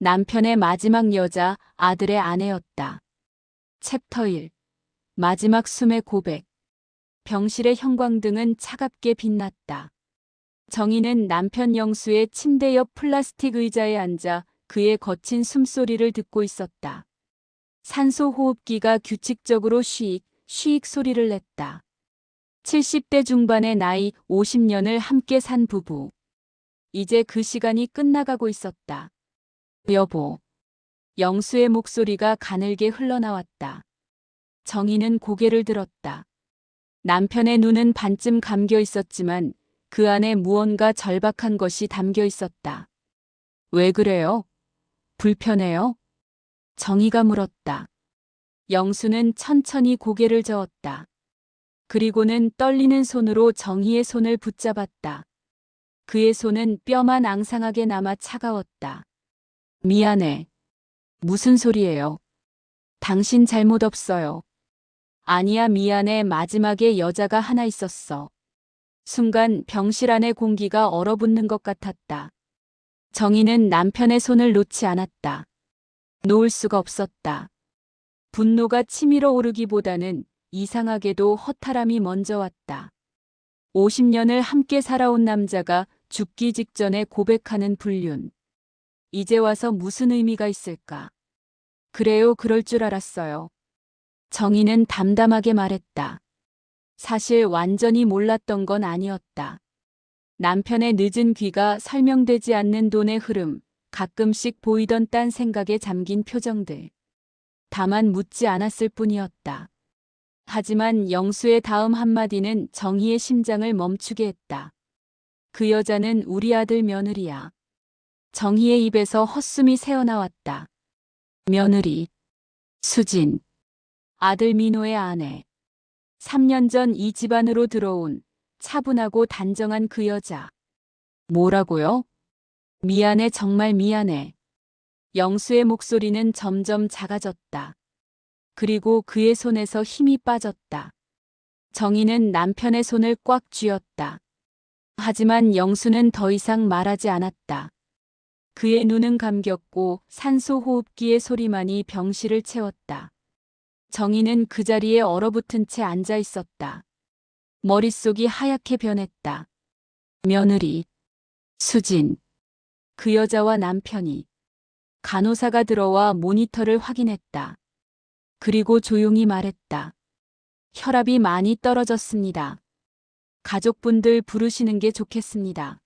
남편의 마지막 여자, 아들의 아내였다. 챕터 1. 마지막 숨의 고백. 병실의 형광등은 차갑게 빛났다. 정희는 남편 영수의 침대 옆 플라스틱 의자에 앉아 그의 거친 숨소리를 듣고 있었다. 산소 호흡기가 규칙적으로 쉬익, 쉬익 소리를 냈다. 70대 중반의 나이, 50년을 함께 산 부부. 이제 그 시간이 끝나가고 있었다. 여보. 영수의 목소리가 가늘게 흘러나왔다. 정희는 고개를 들었다. 남편의 눈은 반쯤 감겨 있었지만 그 안에 무언가 절박한 것이 담겨 있었다. 왜 그래요? 불편해요? 정희가 물었다. 영수는 천천히 고개를 저었다. 그리고는 떨리는 손으로 정희의 손을 붙잡았다. 그의 손은 뼈만 앙상하게 남아 차가웠다. 미안해. 무슨 소리예요? 당신 잘못 없어요. 아니야, 미안해. 마지막에 여자가 하나 있었어. 순간 병실 안의 공기가 얼어붙는 것 같았다. 정희는 남편의 손을 놓지 않았다. 놓을 수가 없었다. 분노가 치밀어 오르기보다는 이상하게도 허탈함이 먼저 왔다. 50년을 함께 살아온 남자가 죽기 직전에 고백하는 불륜. 이제 와서 무슨 의미가 있을까? 그래요, 그럴 줄 알았어요. 정희는 담담하게 말했다. 사실 완전히 몰랐던 건 아니었다. 남편의 늦은 귀가 설명되지 않는 돈의 흐름, 가끔씩 보이던 딴 생각에 잠긴 표정들. 다만 묻지 않았을 뿐이었다. 하지만 영수의 다음 한마디는 정희의 심장을 멈추게 했다. 그 여자는 우리 아들 며느리야. 정희의 입에서 헛숨이 새어나왔다. 며느리. 수진. 아들 민호의 아내. 3년 전 이 집안으로 들어온 차분하고 단정한 그 여자. 뭐라고요? 미안해, 정말 미안해. 영수의 목소리는 점점 작아졌다. 그리고 그의 손에서 힘이 빠졌다. 정희는 남편의 손을 꽉 쥐었다. 하지만 영수는 더 이상 말하지 않았다. 그의 눈은 감겼고 산소 호흡기의 소리만이 병실을 채웠다. 정희는 그 자리에 얼어붙은 채 앉아 있었다. 머릿속이 하얗게 변했다. 며느리. 수진. 그 여자와 남편이. 간호사가 들어와 모니터를 확인했다. 그리고 조용히 말했다. 혈압이 많이 떨어졌습니다. 가족분들 부르시는 게 좋겠습니다.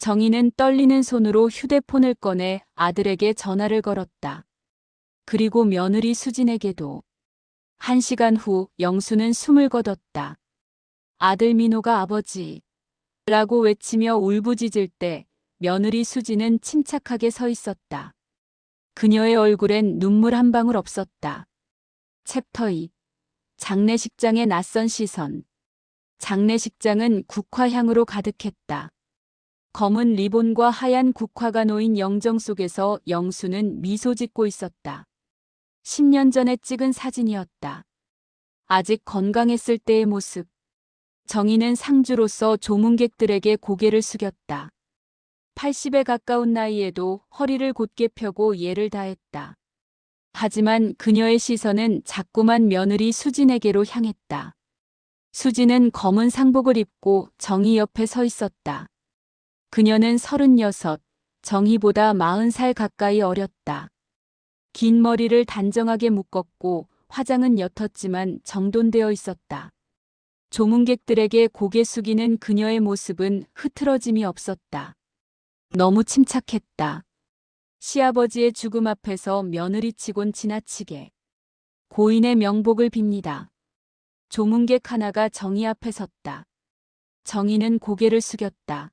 정희는 떨리는 손으로 휴대폰을 꺼내 아들에게 전화를 걸었다. 그리고 며느리 수진에게도. 1시간 후 영수는 숨을 거뒀다. 아들 민호가 아버지 라고 외치며 울부짖을 때 며느리 수진은 침착하게 서 있었다. 그녀의 얼굴엔 눈물 한 방울 없었다. 챕터 2. 장례식장의 낯선 시선. 장례식장은 국화향으로 가득했다. 검은 리본과 하얀 국화가 놓인 영정 속에서 영수는 미소 짓고 있었다. 10년 전에 찍은 사진이었다. 아직 건강했을 때의 모습. 정희는 상주로서 조문객들에게 고개를 숙였다. 80에 가까운 나이에도 허리를 곧게 펴고 예를 다했다. 하지만 그녀의 시선은 자꾸만 며느리 수진에게로 향했다. 수진은 검은 상복을 입고 정희 옆에 서 있었다. 그녀는 36, 정희보다 40살 가까이 어렸다. 긴 머리를 단정하게 묶었고 화장은 옅었지만 정돈되어 있었다. 조문객들에게 고개 숙이는 그녀의 모습은 흐트러짐이 없었다. 너무 침착했다. 시아버지의 죽음 앞에서 며느리치곤 지나치게. 고인의 명복을 빕니다. 조문객 하나가 정희 앞에 섰다. 정희는 고개를 숙였다.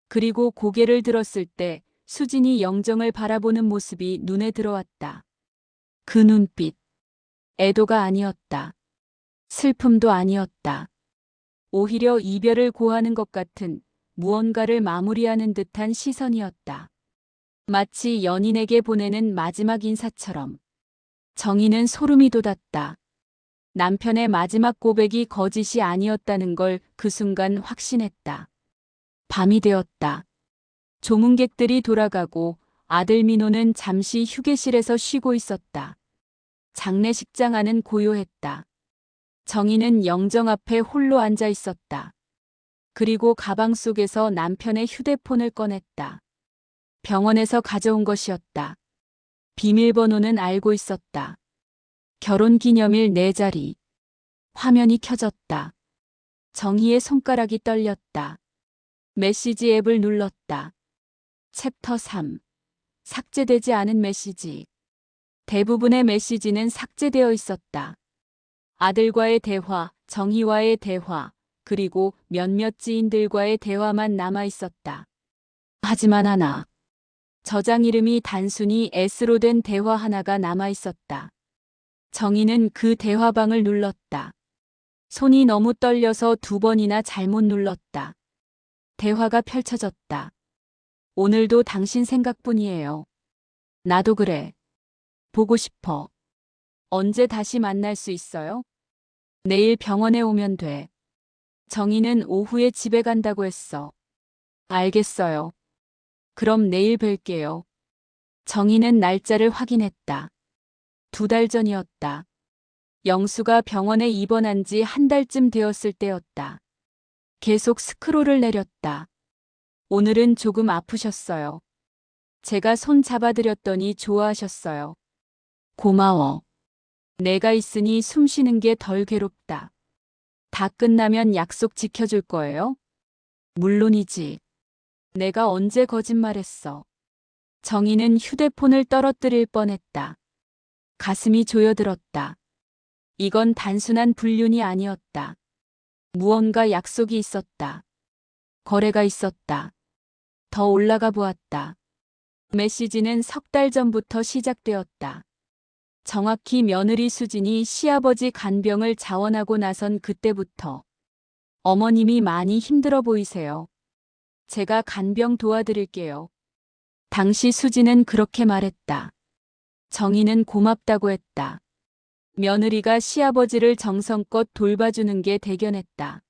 그리고 고개를 들었을 때 수진이 영정을 바라보는 모습이 눈에 들어왔다. 그 눈빛. 애도가 아니었다. 슬픔도 아니었다. 오히려 이별을 고하는 것 같은 무언가를 마무리하는 듯한 시선이었다. 마치 연인에게 보내는 마지막 인사처럼. 정희는 소름이 돋았다. 남편의 마지막 고백이 거짓이 아니었다는 걸 그 순간 확신했다. 밤이 되었다. 조문객들이 돌아가고 아들 민호는 잠시 휴게실에서 쉬고 있었다. 장례식장 안은 고요했다. 정희는 영정 앞에 홀로 앉아 있었다. 그리고 가방 속에서 남편의 휴대폰을 꺼냈다. 병원에서 가져온 것이었다. 비밀번호는 알고 있었다. 결혼기념일 4자리. 화면이 켜졌다. 정희의 손가락이 떨렸다. 메시지 앱을 눌렀다. 챕터 3. 삭제되지 않은 메시지. 대부분의 메시지는 삭제되어 있었다. 아들과의 대화, 정희와의 대화, 그리고 몇몇 지인들과의 대화만 남아 있었다. 하지만 하나. 저장 이름이 단순히 S로 된 대화 하나가 남아 있었다. 정희는 그 대화방을 눌렀다. 손이 너무 떨려서 2번이나 잘못 눌렀다. 대화가 펼쳐졌다. 오늘도 당신 생각뿐이에요. 나도 그래. 보고 싶어. 언제 다시 만날 수 있어요? 내일 병원에 오면 돼. 정희는 오후에 집에 간다고 했어. 알겠어요. 그럼 내일 뵐게요. 정희는 날짜를 확인했다. 2달 전이었다. 영수가 병원에 입원한 지 1달쯤 되었을 때였다. 계속 스크롤을 내렸다. 오늘은 조금 아프셨어요. 제가 손 잡아드렸더니 좋아하셨어요. 고마워. 내가 있으니 숨 쉬는 게 덜 괴롭다. 다 끝나면 약속 지켜줄 거예요? 물론이지. 내가 언제 거짓말했어. 정희는 휴대폰을 떨어뜨릴 뻔했다. 가슴이 조여들었다. 이건 단순한 불륜이 아니었다. 무언가 약속이 있었다. 거래가 있었다. 더 올라가 보았다. 메시지는 3달 전부터 시작되었다. 정확히 며느리 수진이 시아버지 간병을 자원하고 나선 그때부터. 어머님이 많이 힘들어 보이세요. 제가 간병 도와드릴게요. 당시 수진은 그렇게 말했다. 정희는 고맙다고 했다. 며느리가 시아버지를 정성껏 돌봐주는 게 대견했다.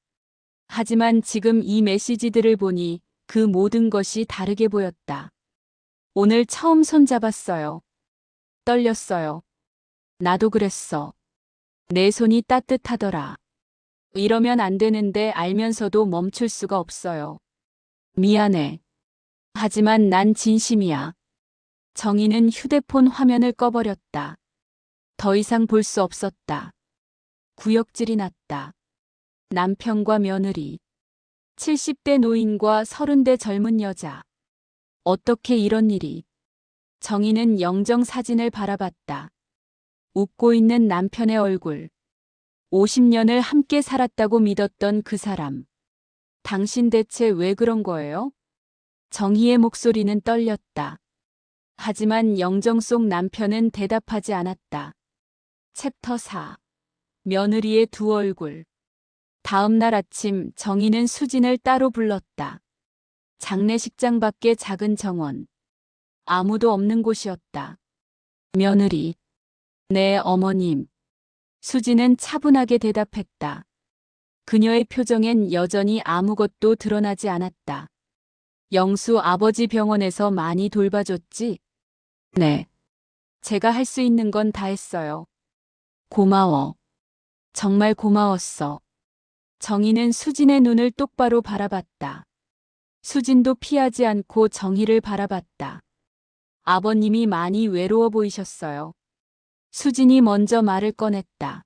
하지만 지금 이 메시지들을 보니 그 모든 것이 다르게 보였다. 오늘 처음 손잡았어요. 떨렸어요. 나도 그랬어. 내 손이 따뜻하더라. 이러면 안 되는데 알면서도 멈출 수가 없어요. 미안해. 하지만 난 진심이야. 정희는 휴대폰 화면을 꺼버렸다. 더 이상 볼 수 없었다. 구역질이 났다. 남편과 며느리. 70대 노인과 30대 젊은 여자. 어떻게 이런 일이. 정희는 영정 사진을 바라봤다. 웃고 있는 남편의 얼굴. 50년을 함께 살았다고 믿었던 그 사람. 당신 대체 왜 그런 거예요? 정희의 목소리는 떨렸다. 하지만 영정 속 남편은 대답하지 않았다. 챕터 4. 며느리의 2 얼굴. 다음 날 아침 정희는 수진을 따로 불렀다. 장례식장 밖의 작은 정원. 아무도 없는 곳이었다. 며느리. 네, 어머님. 수진은 차분하게 대답했다. 그녀의 표정엔 여전히 아무것도 드러나지 않았다. 영수 아버지 병원에서 많이 돌봐줬지? 네. 제가 할 수 있는 건 다 했어요. 고마워. 정말 고마웠어. 정희는 수진의 눈을 똑바로 바라봤다. 수진도 피하지 않고 정희를 바라봤다. 아버님이 많이 외로워 보이셨어요. 수진이 먼저 말을 꺼냈다.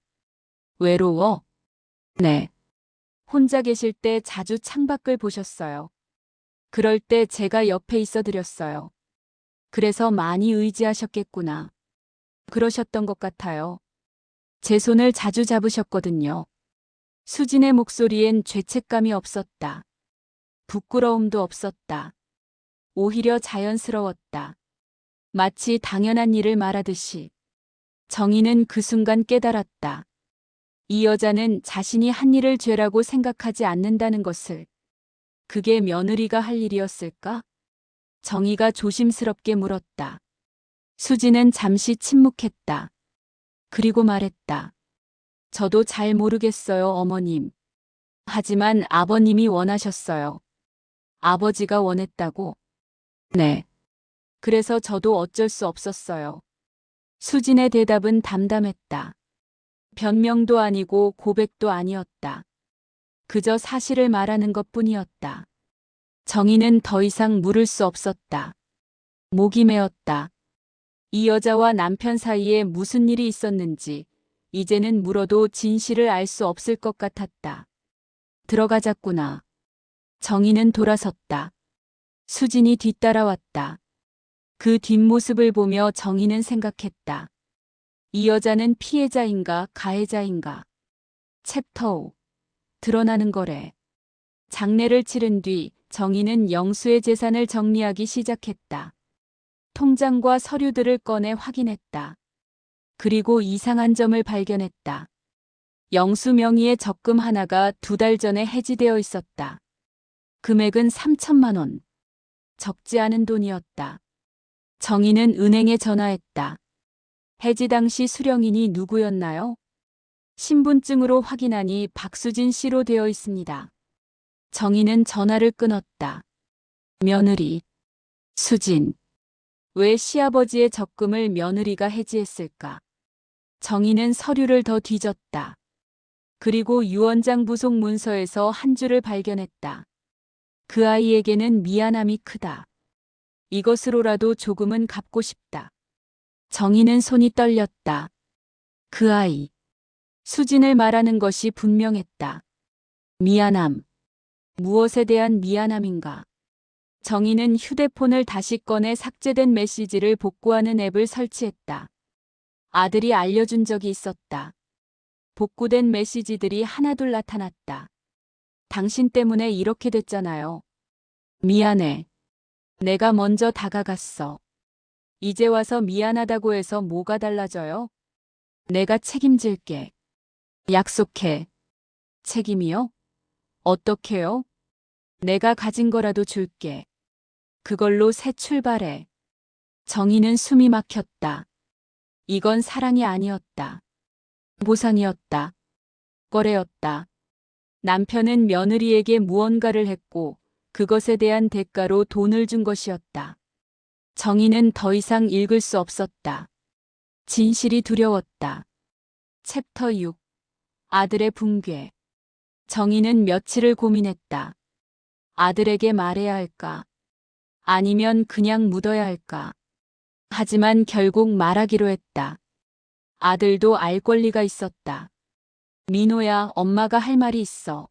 외로워? 네. 혼자 계실 때 자주 창밖을 보셨어요. 그럴 때 제가 옆에 있어 드렸어요. 그래서 많이 의지하셨겠구나. 그러셨던 것 같아요. 제 손을 자주 잡으셨거든요. 수진의 목소리엔 죄책감이 없었다. 부끄러움도 없었다. 오히려 자연스러웠다. 마치 당연한 일을 말하듯이. 정희는 그 순간 깨달았다. 이 여자는 자신이 한 일을 죄라고 생각하지 않는다는 것을. 그게 며느리가 할 일이었을까? 정희가 조심스럽게 물었다. 수진은 잠시 침묵했다. 그리고 말했다. 저도 잘 모르겠어요, 어머님. 하지만 아버님이 원하셨어요. 아버지가 원했다고. 네. 그래서 저도 어쩔 수 없었어요. 수진의 대답은 담담했다. 변명도 아니고 고백도 아니었다. 그저 사실을 말하는 것뿐이었다. 정희는 더 이상 물을 수 없었다. 목이 메었다. 이 여자와 남편 사이에 무슨 일이 있었는지 이제는 물어도 진실을 알 수 없을 것 같았다. 들어가자꾸나. 정희는 돌아섰다. 수진이 뒤따라왔다. 그 뒷모습을 보며 정희는 생각했다. 이 여자는 피해자인가 가해자인가. 챕터 5. 드러나는 거래. 장례를 치른 뒤 정희는 영수의 재산을 정리하기 시작했다. 통장과 서류들을 꺼내 확인했다. 그리고 이상한 점을 발견했다. 영수 명의의 적금 하나가 2달 전에 해지되어 있었다. 금액은 3천만 원. 적지 않은 돈이었다. 정희는 은행에 전화했다. 해지 당시 수령인이 누구였나요? 신분증으로 확인하니 박수진 씨로 되어 있습니다. 정희는 전화를 끊었다. 며느리. 수진. 왜 시아버지의 적금을 며느리가 해지했을까? 정희는 서류를 더 뒤졌다. 그리고 유언장 부속 문서에서 한 줄을 발견했다. 그 아이에게는 미안함이 크다. 이것으로라도 조금은 갚고 싶다. 정희는 손이 떨렸다. 그 아이. 수진을 말하는 것이 분명했다. 미안함. 무엇에 대한 미안함인가? 정희는 휴대폰을 다시 꺼내 삭제된 메시지를 복구하는 앱을 설치했다. 아들이 알려준 적이 있었다. 복구된 메시지들이 하나둘 나타났다. 당신 때문에 이렇게 됐잖아요. 미안해. 내가 먼저 다가갔어. 이제 와서 미안하다고 해서 뭐가 달라져요? 내가 책임질게. 약속해. 책임이요? 어떻게요? 내가 가진 거라도 줄게. 그걸로 새 출발해. 정희는 숨이 막혔다. 이건 사랑이 아니었다. 보상이었다. 거래였다. 남편은 며느리에게 무언가를 했고 그것에 대한 대가로 돈을 준 것이었다. 정희는 더 이상 읽을 수 없었다. 진실이 두려웠다. 챕터 6. 아들의 붕괴. 정희는 며칠을 고민했다. 아들에게 말해야 할까? 아니면 그냥 묻어야 할까? 하지만 결국 말하기로 했다. 아들도 알 권리가 있었다. 민호야, 엄마가 할 말이 있어.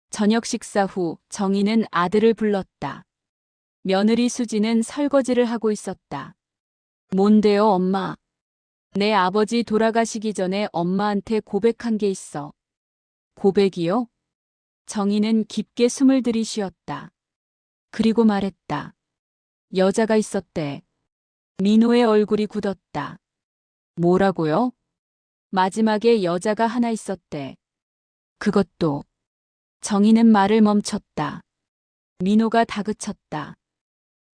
저녁 식사 후 정희는 아들을 불렀다. 며느리 수지는 설거지를 하고 있었다. 뭔데요, 엄마? 내 아버지 돌아가시기 전에 엄마한테 고백한 게 있어. 고백이요? 정희는 깊게 숨을 들이쉬었다. 그리고 말했다. 여자가 있었대. 민호의 얼굴이 굳었다. 뭐라고요? 마지막에 여자가 하나 있었대. 그것도. 정희는 말을 멈췄다. 민호가 다그쳤다.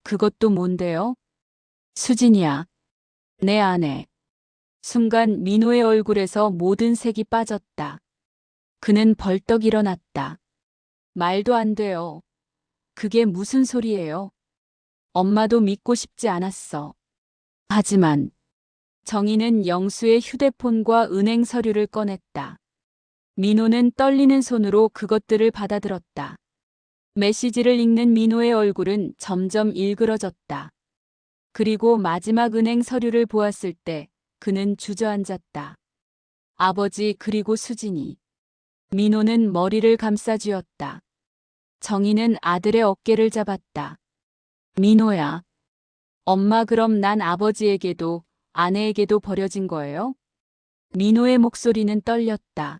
그것도 뭔데요? 수진이야. 내 아내. 순간 민호의 얼굴에서 모든 색이 빠졌다. 그는 벌떡 일어났다. 말도 안 돼요. 그게 무슨 소리예요? 엄마도 믿고 싶지 않았어. 하지만 정희는 영수의 휴대폰과 은행 서류를 꺼냈다. 민호는 떨리는 손으로 그것들을 받아들었다. 메시지를 읽는 민호의 얼굴은 점점 일그러졌다. 그리고 마지막 은행 서류를 보았을 때 그는 주저앉았다. 아버지 그리고 수진이. 민호는 머리를 감싸쥐었다. 정희는 아들의 어깨를 잡았다. 민호야. 엄마 그럼 난 아버지에게도 아내에게도 버려진 거예요? 민호의 목소리는 떨렸다.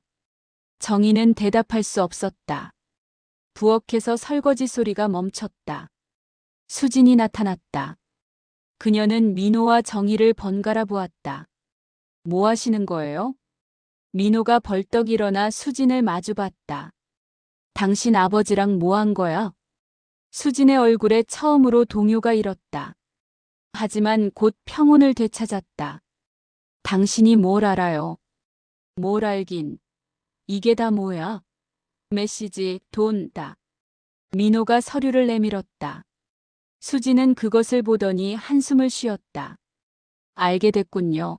정희는 대답할 수 없었다. 부엌에서 설거지 소리가 멈췄다. 수진이 나타났다. 그녀는 민호와 정희를 번갈아 보았다. 뭐 하시는 거예요? 민호가 벌떡 일어나 수진을 마주봤다. 당신 아버지랑 뭐 한 거야? 수진의 얼굴에 처음으로 동요가 일었다. 하지만 곧 평온을 되찾았다. 당신이 뭘 알아요? 뭘 알긴. 이게 다 뭐야? 메시지, 돈, 다. 민호가 서류를 내밀었다. 수지는 그것을 보더니 한숨을 쉬었다. 알게 됐군요.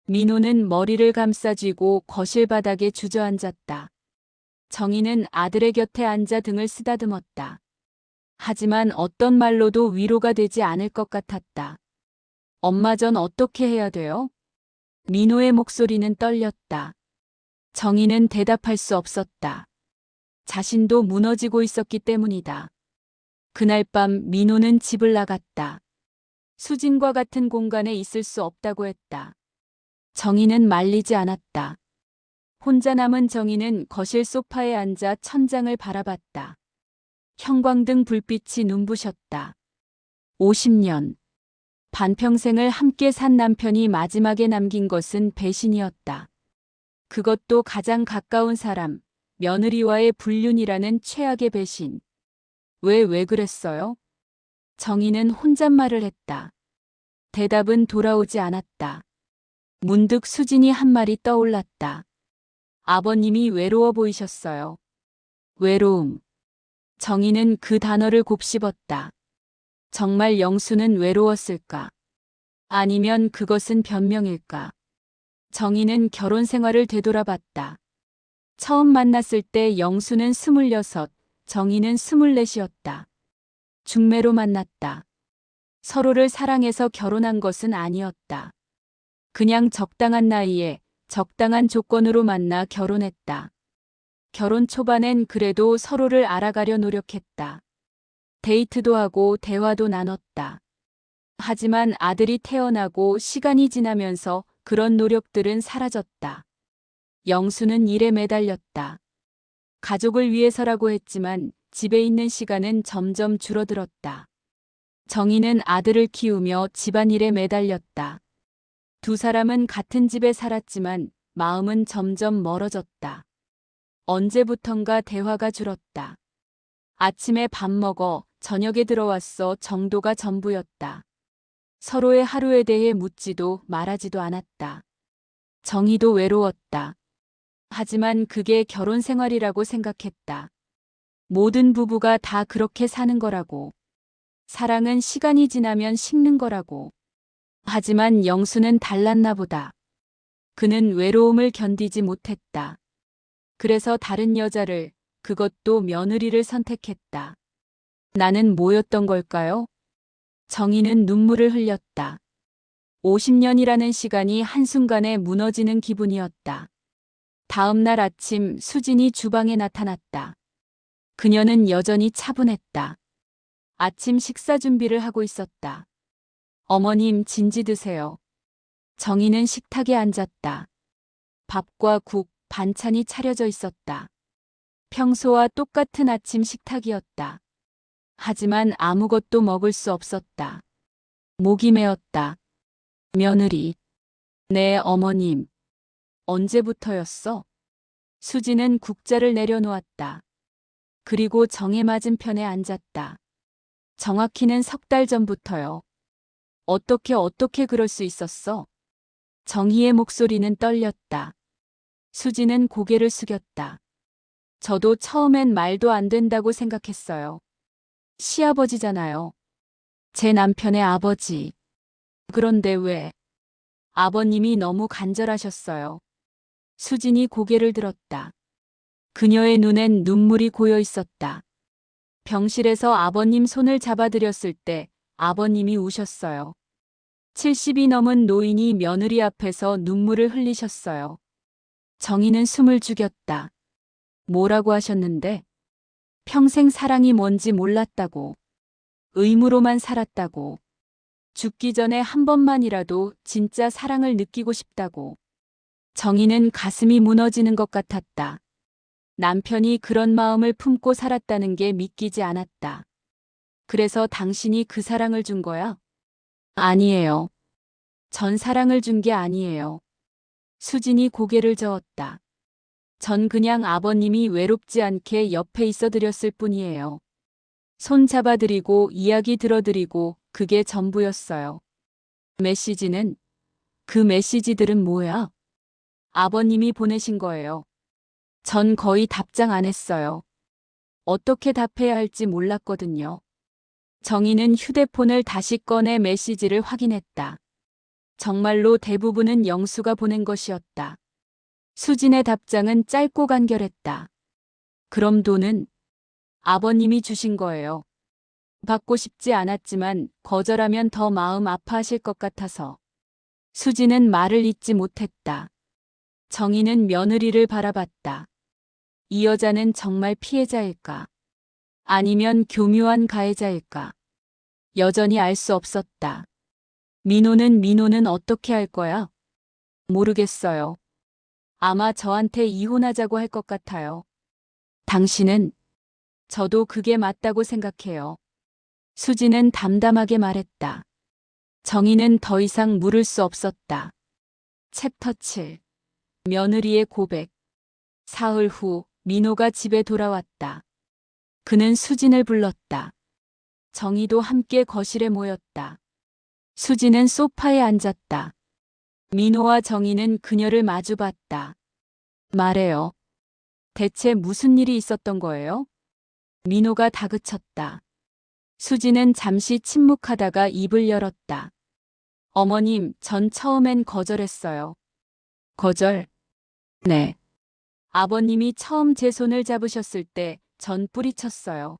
민호는 머리를 감싸쥐고 거실 바닥에 주저앉았다. 정희는 아들의 곁에 앉아 등을 쓰다듬었다. 하지만 어떤 말로도 위로가 되지 않을 것 같았다. 엄마 전 어떻게 해야 돼요? 민호의 목소리는 떨렸다. 정희는 대답할 수 없었다. 자신도 무너지고 있었기 때문이다. 그날 밤 민호는 집을 나갔다. 수진과 같은 공간에 있을 수 없다고 했다. 정희는 말리지 않았다. 혼자 남은 정희는 거실 소파에 앉아 천장을 바라봤다. 형광등 불빛이 눈부셨다. 50년. 반평생을 함께 산 남편이 마지막에 남긴 것은 배신이었다. 그것도 가장 가까운 사람, 며느리와의 불륜이라는 최악의 배신. 왜 그랬어요? 정희는 혼잣말을 했다. 대답은 돌아오지 않았다. 문득 수진이 한 말이 떠올랐다. 아버님이 외로워 보이셨어요. 외로움. 정희는 그 단어를 곱씹었다. 정말 영수는 외로웠을까? 아니면 그것은 변명일까? 정희는 결혼 생활을 되돌아봤다. 처음 만났을 때 영수는 26, 정희는 24이었다. 중매로 만났다. 서로를 사랑해서 결혼한 것은 아니었다. 그냥 적당한 나이에 적당한 조건으로 만나 결혼했다. 결혼 초반엔 그래도 서로를 알아가려 노력했다. 데이트도 하고 대화도 나눴다. 하지만 아들이 태어나고 시간이 지나면서 그런 노력들은 사라졌다. 영수는 일에 매달렸다. 가족을 위해서라고 했지만 집에 있는 시간은 점점 줄어들었다. 정희는 아들을 키우며 집안일에 매달렸다. 두 사람은 같은 집에 살았지만 마음은 점점 멀어졌다. 언제부턴가 대화가 줄었다. 아침에 밥 먹어, 저녁에 들어왔어 정도가 전부였다. 서로의 하루에 대해 묻지도 말하지도 않았다. 정희도 외로웠다. 하지만 그게 결혼 생활이라고 생각했다. 모든 부부가 다 그렇게 사는 거라고. 사랑은 시간이 지나면 식는 거라고. 하지만 영수는 달랐나 보다. 그는 외로움을 견디지 못했다. 그래서 다른 여자를, 그것도 며느리를 선택했다. 나는 뭐였던 걸까요? 정희는 눈물을 흘렸다. 50년이라는 시간이 한순간에 무너지는 기분이었다. 다음 날 아침 수진이 주방에 나타났다. 그녀는 여전히 차분했다. 아침 식사 준비를 하고 있었다. 어머님 진지 드세요. 정희는 식탁에 앉았다. 밥과 국, 반찬이 차려져 있었다. 평소와 똑같은 아침 식탁이었다. 하지만 아무것도 먹을 수 없었다. 목이 메었다. 며느리. 네, 어머님. 언제부터였어? 수지는 국자를 내려놓았다. 그리고 정의 맞은편에 앉았다. 정확히는 3달 전부터요. 어떻게 그럴 수 있었어? 정희의 목소리는 떨렸다. 수지는 고개를 숙였다. 저도 처음엔 말도 안 된다고 생각했어요. 시아버지잖아요. 제 남편의 아버지. 그런데 왜? 아버님이 너무 간절하셨어요. 수진이 고개를 들었다. 그녀의 눈엔 눈물이 고여 있었다. 병실에서 아버님 손을 잡아드렸을 때 아버님이 우셨어요. 70이 넘은 노인이 며느리 앞에서 눈물을 흘리셨어요. 정희는 숨을 죽였다. 뭐라고 하셨는데? 평생 사랑이 뭔지 몰랐다고. 의무로만 살았다고. 죽기 전에 한 번만이라도 진짜 사랑을 느끼고 싶다고. 정희는 가슴이 무너지는 것 같았다. 남편이 그런 마음을 품고 살았다는 게 믿기지 않았다. 그래서 당신이 그 사랑을 준 거야? 아니에요. 전 사랑을 준 게 아니에요. 수진이 고개를 저었다. 전 그냥 아버님이 외롭지 않게 옆에 있어 드렸을 뿐이에요. 손 잡아드리고 이야기 들어드리고 그게 전부였어요. 메시지는? 그 메시지들은 뭐야? 아버님이 보내신 거예요. 전 거의 답장 안 했어요. 어떻게 답해야 할지 몰랐거든요. 정희는 휴대폰을 다시 꺼내 메시지를 확인했다. 정말로 대부분은 영수가 보낸 것이었다. 수진의 답장은 짧고 간결했다. 그럼 돈은? 아버님이 주신 거예요. 받고 싶지 않았지만 거절하면 더 마음 아파하실 것 같아서. 수진은 말을 잇지 못했다. 정희는 며느리를 바라봤다. 이 여자는 정말 피해자일까? 아니면 교묘한 가해자일까? 여전히 알 수 없었다. 민호는 어떻게 할 거야? 모르겠어요. 아마 저한테 이혼하자고 할 것 같아요. 당신은? 저도 그게 맞다고 생각해요. 수지는 담담하게 말했다. 정희는 더 이상 물을 수 없었다. 챕터 7. 며느리의 고백. 사흘 후 민호가 집에 돌아왔다. 그는 수진을 불렀다. 정희도 함께 거실에 모였다. 수진은 소파에 앉았다. 민호와 정희는 그녀를 마주봤다. 말해요. 대체 무슨 일이 있었던 거예요? 민호가 다그쳤다. 수진은 잠시 침묵하다가 입을 열었다. 어머님, 전 처음엔 거절했어요. 거절? 네. 아버님이 처음 제 손을 잡으셨을 때 전 뿌리쳤어요.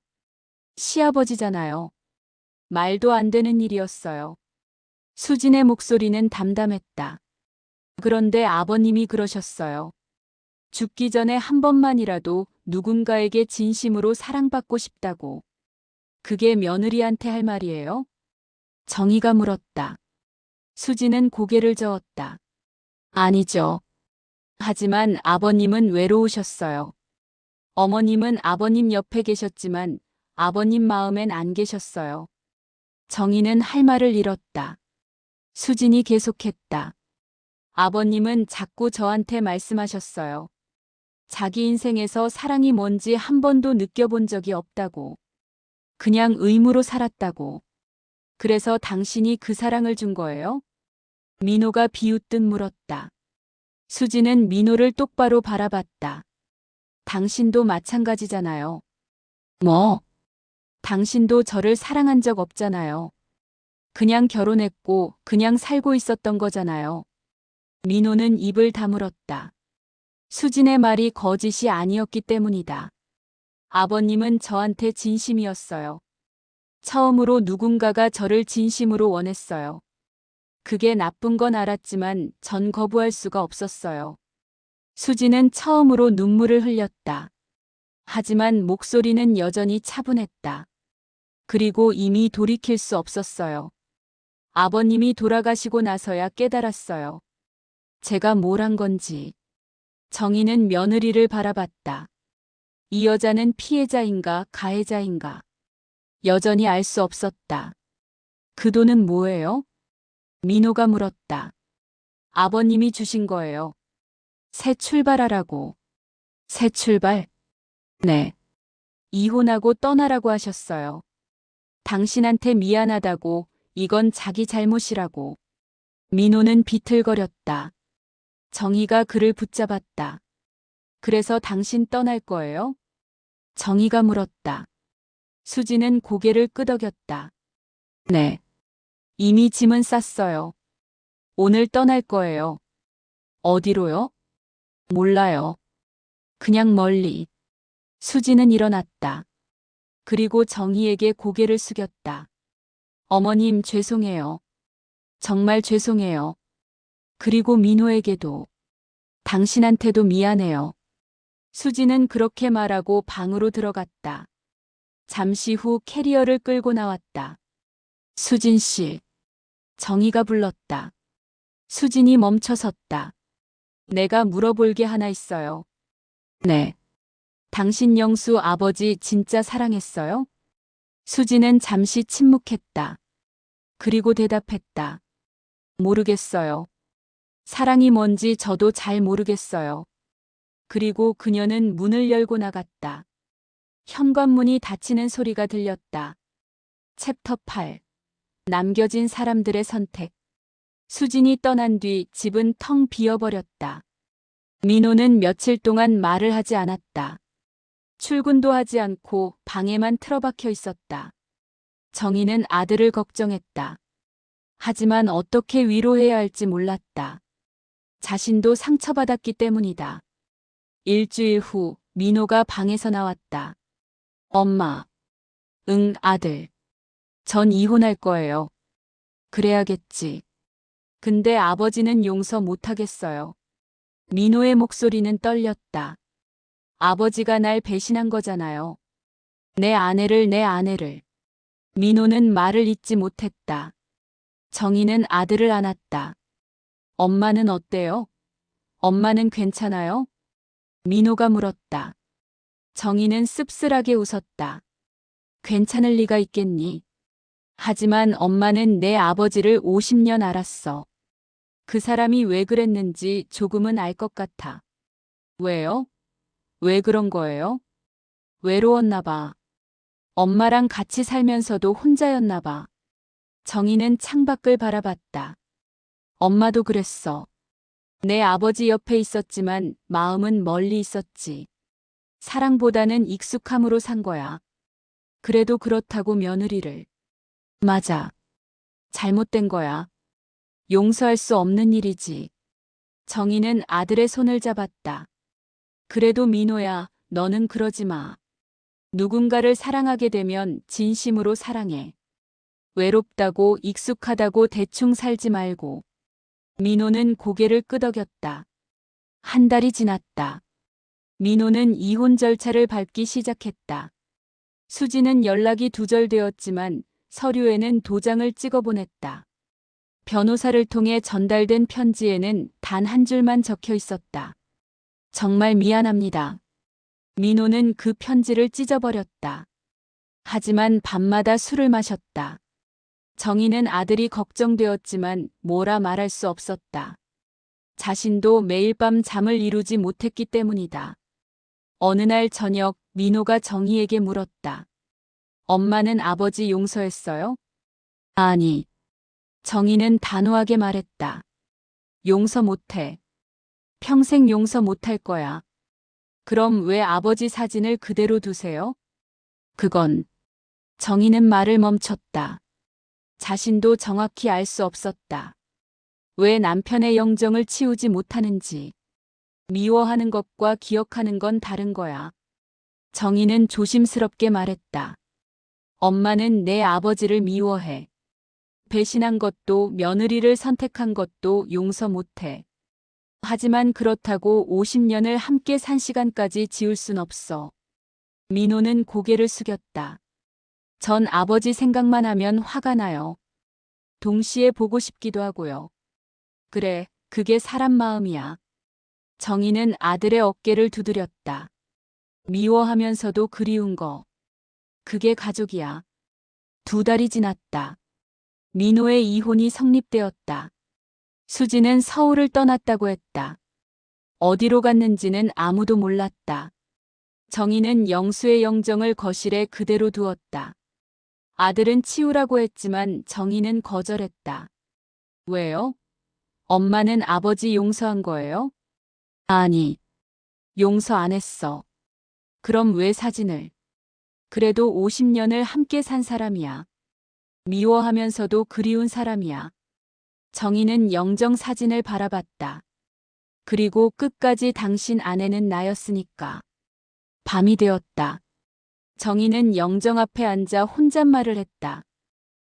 시아버지잖아요. 말도 안 되는 일이었어요. 수진의 목소리는 담담했다. 그런데 아버님이 그러셨어요. 죽기 전에 한 번만이라도 누군가에게 진심으로 사랑받고 싶다고. 그게 며느리한테 할 말이에요? 정희가 물었다. 수진은 고개를 저었다. 아니죠. 하지만 아버님은 외로우셨어요. 어머님은 아버님 옆에 계셨지만 아버님 마음엔 안 계셨어요. 정희는 할 말을 잃었다. 수진이 계속했다. 아버님은 자꾸 저한테 말씀하셨어요. 자기 인생에서 사랑이 뭔지 한 번도 느껴본 적이 없다고. 그냥 의무로 살았다고. 그래서 당신이 그 사랑을 준 거예요? 민호가 비웃듯 물었다. 수지는 민호를 똑바로 바라봤다. 당신도 마찬가지잖아요. 뭐? 당신도 저를 사랑한 적 없잖아요. 그냥 결혼했고 그냥 살고 있었던 거잖아요. 민호는 입을 다물었다. 수진의 말이 거짓이 아니었기 때문이다. 아버님은 저한테 진심이었어요. 처음으로 누군가가 저를 진심으로 원했어요. 그게 나쁜 건 알았지만 전 거부할 수가 없었어요. 수지는 처음으로 눈물을 흘렸다. 하지만 목소리는 여전히 차분했다. 그리고 이미 돌이킬 수 없었어요. 아버님이 돌아가시고 나서야 깨달았어요. 제가 뭘 한 건지. 정희는 며느리를 바라봤다. 이 여자는 피해자인가 가해자인가. 여전히 알 수 없었다. 그 돈은 뭐예요? 민호가 물었다. 아버님이 주신 거예요. 새 출발하라고. 새 출발? 네. 이혼하고 떠나라고 하셨어요. 당신한테 미안하다고, 이건 자기 잘못이라고. 민호는 비틀거렸다. 정희가 그를 붙잡았다. 그래서 당신 떠날 거예요? 정희가 물었다. 수지는 고개를 끄덕였다. 네. 이미 짐은 쌌어요. 오늘 떠날 거예요. 어디로요? 몰라요. 그냥 멀리. 수지는 일어났다. 그리고 정희에게 고개를 숙였다. 어머님 죄송해요. 정말 죄송해요. 그리고 민호에게도. 당신한테도 미안해요. 수지는 그렇게 말하고 방으로 들어갔다. 잠시 후 캐리어를 끌고 나왔다. 수진 씨. 정희가 불렀다. 수진이 멈춰섰다. 내가 물어볼 게 하나 있어요. 네. 당신 영수 아버지 진짜 사랑했어요? 수지는 잠시 침묵했다. 그리고 대답했다. 모르겠어요. 사랑이 뭔지 저도 잘 모르겠어요. 그리고 그녀는 문을 열고 나갔다. 현관문이 닫히는 소리가 들렸다. 챕터 8. 남겨진 사람들의 선택. 수진이 떠난 뒤 집은 텅 비어버렸다. 민호는 며칠 동안 말을 하지 않았다. 출근도 하지 않고 방에만 틀어박혀 있었다. 정희는 아들을 걱정했다. 하지만 어떻게 위로해야 할지 몰랐다. 자신도 상처받았기 때문이다. 일주일 후 민호가 방에서 나왔다. 엄마. 응, 아들. 전 이혼할 거예요. 그래야겠지. 근데 아버지는 용서 못하겠어요. 민호의 목소리는 떨렸다. 아버지가 날 배신한 거잖아요. 내 아내를. 민호는 말을 잇지 못했다. 정희는 아들을 안았다. 엄마는 어때요? 엄마는 괜찮아요? 민호가 물었다. 정희는 씁쓸하게 웃었다. 괜찮을 리가 있겠니? 하지만 엄마는 내 아버지를 50년 알았어. 그 사람이 왜 그랬는지 조금은 알 것 같아. 왜요? 왜 그런 거예요? 외로웠나 봐. 엄마랑 같이 살면서도 혼자였나 봐. 정희는 창밖을 바라봤다. 엄마도 그랬어. 내 아버지 옆에 있었지만 마음은 멀리 있었지. 사랑보다는 익숙함으로 산 거야. 그래도 그렇다고 며느리를. 맞아. 잘못된 거야. 용서할 수 없는 일이지. 정희는 아들의 손을 잡았다. 그래도 민호야, 너는 그러지 마. 누군가를 사랑하게 되면 진심으로 사랑해. 외롭다고 익숙하다고 대충 살지 말고. 민호는 고개를 끄덕였다. 한 달이 지났다. 민호는 이혼 절차를 밟기 시작했다. 수지는 연락이 두절되었지만 서류에는 도장을 찍어 보냈다. 변호사를 통해 전달된 편지에는 단 한 줄만 적혀 있었다. 정말 미안합니다. 민호는 그 편지를 찢어버렸다. 하지만 밤마다 술을 마셨다. 정희는 아들이 걱정되었지만 뭐라 말할 수 없었다. 자신도 매일 밤 잠을 이루지 못했기 때문이다. 어느 날 저녁 민호가 정희에게 물었다. 엄마는 아버지 용서했어요? 아니. 정희는 단호하게 말했다. 용서 못해. 평생 용서 못할 거야. 그럼 왜 아버지 사진을 그대로 두세요? 그건. 정희는 말을 멈췄다. 자신도 정확히 알 수 없었다. 왜 남편의 영정을 치우지 못하는지. 미워하는 것과 기억하는 건 다른 거야. 정희는 조심스럽게 말했다. 엄마는 내 아버지를 미워해. 배신한 것도 며느리를 선택한 것도 용서 못해. 하지만 그렇다고 50년을 함께 산 시간까지 지울 순 없어. 민호는 고개를 숙였다. 전 아버지 생각만 하면 화가 나요. 동시에 보고 싶기도 하고요. 그래, 그게 사람 마음이야. 정희는 아들의 어깨를 두드렸다. 미워하면서도 그리운 거. 그게 가족이야. 2달이 지났다. 민호의 이혼이 성립되었다. 수지는 서울을 떠났다고 했다. 어디로 갔는지는 아무도 몰랐다. 정희는 영수의 영정을 거실에 그대로 두었다. 아들은 치우라고 했지만 정희는 거절했다. 왜요? 엄마는 아버지 용서한 거예요? 아니, 용서 안 했어. 그럼 왜 사진을? 그래도 50년을 함께 산 사람이야. 미워하면서도 그리운 사람이야. 정희는 영정 사진을 바라봤다. 그리고 끝까지 당신 아내는 나였으니까. 밤이 되었다. 정희는 영정 앞에 앉아 혼잣말을 했다.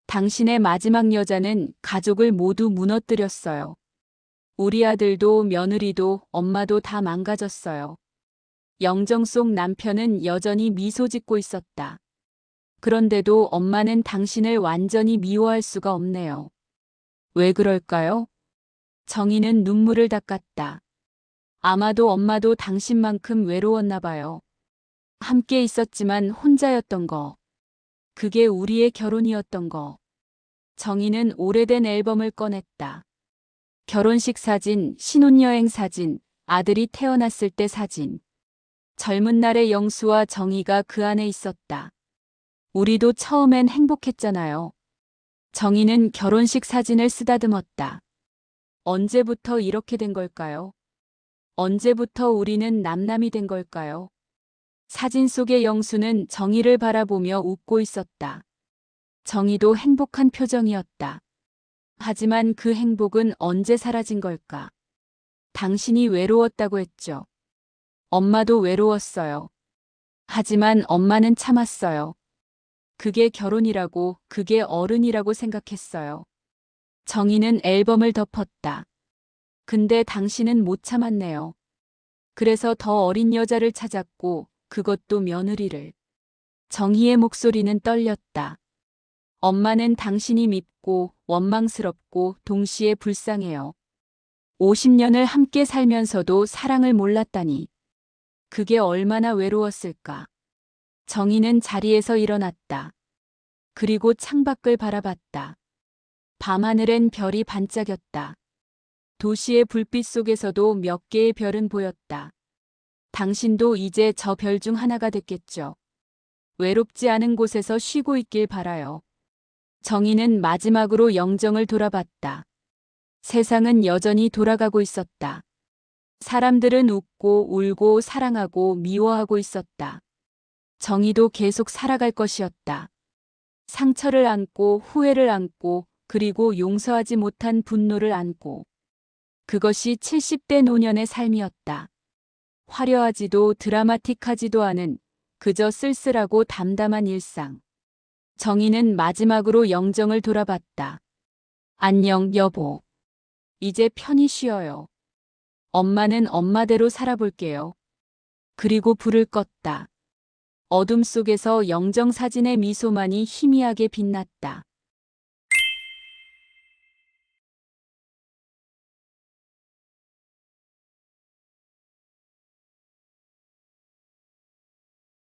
당신의 마지막 여자는 가족을 모두 무너뜨렸어요. 우리 아들도 며느리도 엄마도 다 망가졌어요. 영정 속 남편은 여전히 미소 짓고 있었다. 그런데도 엄마는 당신을 완전히 미워할 수가 없네요. 왜 그럴까요? 정희는 눈물을 닦았다. 아마도 엄마도 당신만큼 외로웠나 봐요. 함께 있었지만 혼자였던 거. 그게 우리의 결혼이었던 거. 정희는 오래된 앨범을 꺼냈다. 결혼식 사진, 신혼여행 사진, 아들이 태어났을 때 사진. 젊은 날의 영수와 정희가 그 안에 있었다. 우리도 처음엔 행복했잖아요. 정희는 결혼식 사진을 쓰다듬었다. 언제부터 이렇게 된 걸까요? 언제부터 우리는 남남이 된 걸까요? 사진 속의 영수는 정희를 바라보며 웃고 있었다. 정희도 행복한 표정이었다. 하지만 그 행복은 언제 사라진 걸까? 당신이 외로웠다고 했죠. 엄마도 외로웠어요. 하지만 엄마는 참았어요. 그게 결혼이라고, 그게 어른이라고 생각했어요. 정희는 앨범을 덮었다. 근데 당신은 못 참았네요. 그래서 더 어린 여자를 찾았고, 그것도 며느리를. 정희의 목소리는 떨렸다. 엄마는 당신이 밉고 원망스럽고 동시에 불쌍해요. 50년을 함께 살면서도 사랑을 몰랐다니. 그게 얼마나 외로웠을까. 정희는 자리에서 일어났다. 그리고 창밖을 바라봤다. 밤하늘엔 별이 반짝였다. 도시의 불빛 속에서도 몇 개의 별은 보였다. 당신도 이제 저 별 중 하나가 됐겠죠. 외롭지 않은 곳에서 쉬고 있길 바라요. 정희는 마지막으로 영정을 돌아봤다. 세상은 여전히 돌아가고 있었다. 사람들은 웃고 울고 사랑하고 미워하고 있었다. 정희도 계속 살아갈 것이었다. 상처를 안고 후회를 안고 그리고 용서하지 못한 분노를 안고. 그것이 70대 노년의 삶이었다. 화려하지도 드라마틱하지도 않은 그저 쓸쓸하고 담담한 일상. 정희는 마지막으로 영정을 돌아봤다. 안녕, 여보. 이제 편히 쉬어요. 엄마는 엄마대로 살아볼게요. 그리고 불을 껐다. 어둠 속에서 영정 사진의 미소만이 희미하게 빛났다.